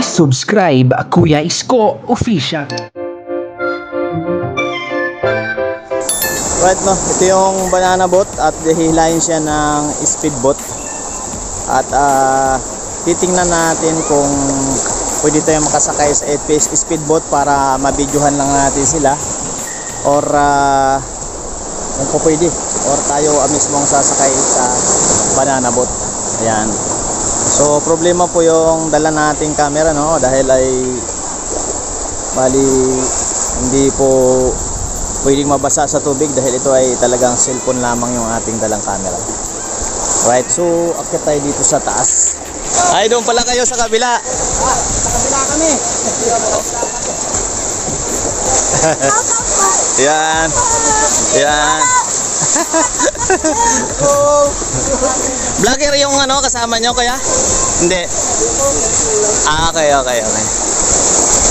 Please subscribe Kuya Isko Official. Right, no, ito yung banana boat at hihilahin siya ng speedboat. At titingnan natin kung pwede tayong makasakay sa 8-piece speedboat para mabidyohan lang natin sila, or kung po pwede, or tayo mismong sasakay sa banana boat. Ayan. So problema po yung dala nating camera, no, dahil ay bali hindi po pwedeng mabasa sa tubig dahil ito ay talagang cellphone lamang yung ating dalang camera. Right, so akit tayo dito sa taas. Ay, doon pala kayo sa kabila. Sa kabila kami. Yan. Yan. Vlogger yung kasama nyo kaya? Hindi. Okay.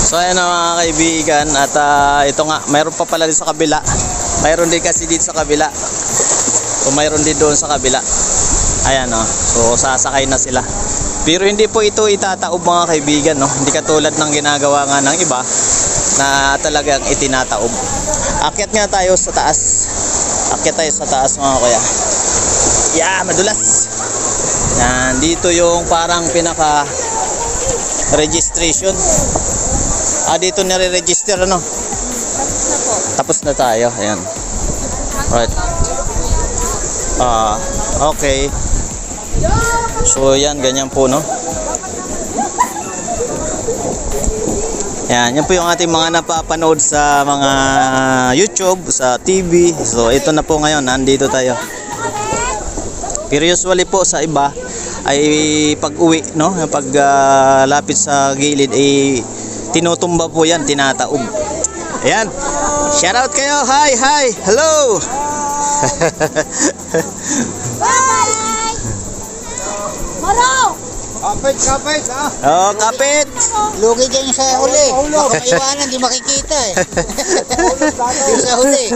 So ayan mga kaibigan, at ito nga, mayroon pa pala din sa kabila. Mayroon din kasi dito sa kabila. So mayroon din doon sa kabila. Ayan so sasakay na sila. Pero hindi po ito itataob mga kaibigan, no. Hindi katulad ng ginagawa nga ng iba na talagang itinataob. Akyat nga tayo sa taas. Akyat tayo sa taas mga kuya. Yeah, madulas. Yan, dito yung parang pinaka registration. Dito nire-register Tapos na tayo. Ayan. Right. Okay. So yan, ganyan po, no. Yan po yung ating mga napapanood sa mga YouTube, sa TV. So ito na po ngayon, nandito tayo. Pero usually po sa iba ay pag uwi, no, pag lapit sa gilid ay tinutumba po yan, tinataob. Ayan. Shout out kayo. Hi. Hello. Bye! Maro! Kapit ha. Kapit. Lugi dyan sa huli. Baka maiwanan, di makikita eh. Yung sa huli.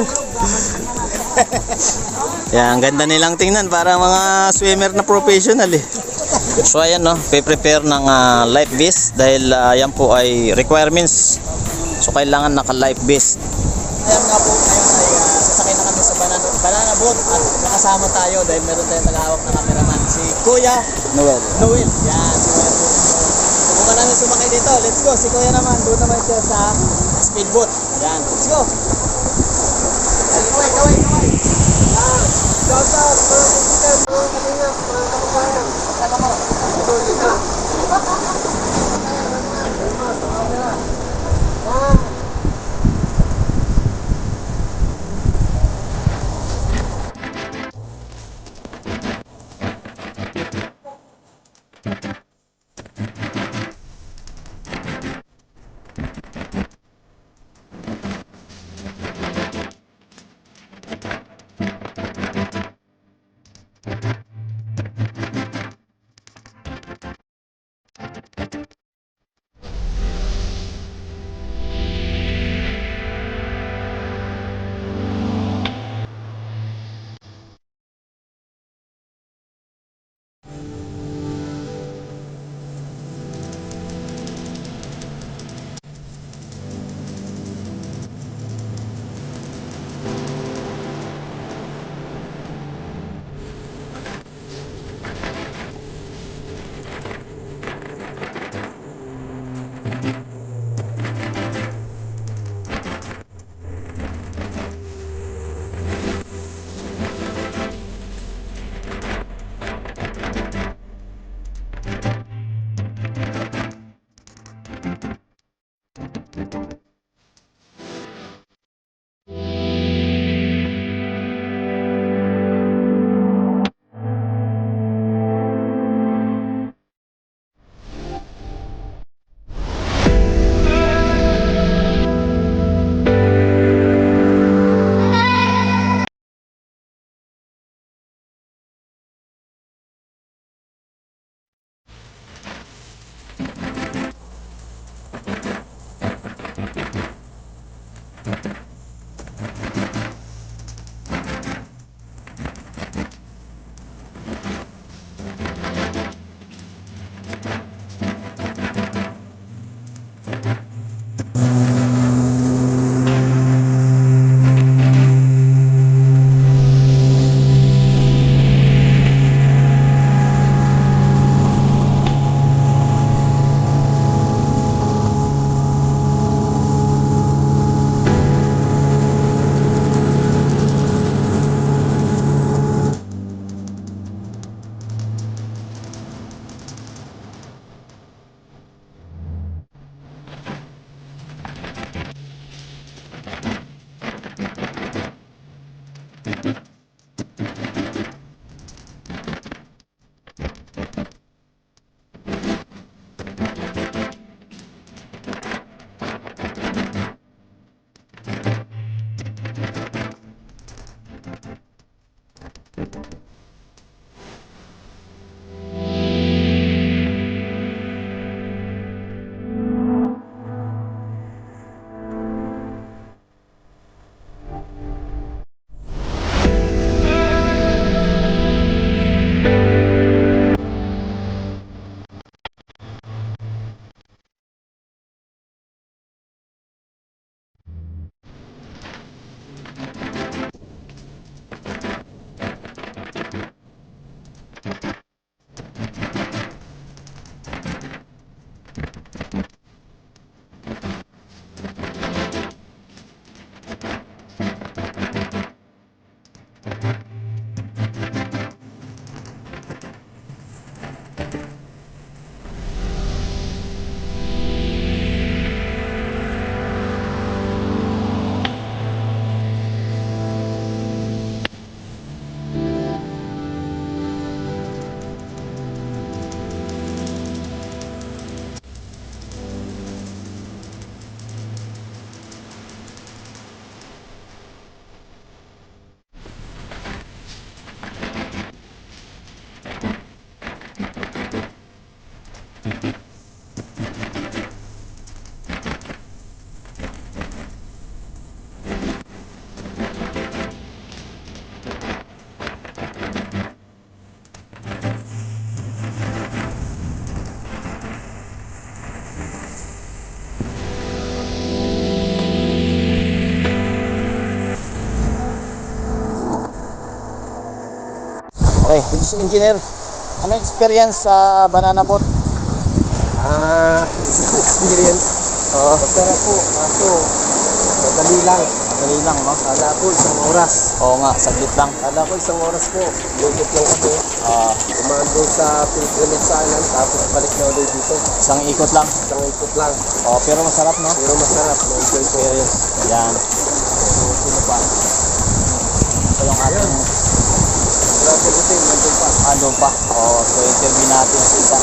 Yan, ang ganda nilang tingnan, para mga swimmer na professional eh. So ayan, no, pe-prepare ng life vest dahil yan po ay requirements. So kailangan naka-life vest. Ayan nga po, ngayon ay sasakay na kami sa banana boat at nakasama tayo dahil meron tayong tagahawak na cameraman, si Kuya Noel. Yan, si Kuya po. Subukan namin sumakay dito. Let's go. Si Kuya naman, doon naman siya sa speedboat. Yan, let's go. Kaway. Shout out, mga kaibigan, mga kanina, mga kababayan. Saka mo. Dito. Okay, engineer, ano experience sa banana boat? Experience. Oo, Masarap po. Kaso, madali lang. madali lang, no? Kala ko isang oras. Oo nga, saglit lang. Kala ko isang oras po. Lugit lang kami. Ah, Umando sa Pilgrimage Island. Tapos balik na ulit dito. isang ikot lang. Isang ikot lang. Oh, pero masarap, no? Pero masarap. Na-enjoy ko. Yan. So, sino pa? Ito yung ating Grabe ko din. Nandun pa. andun pa. Oh, so interview natin si isa.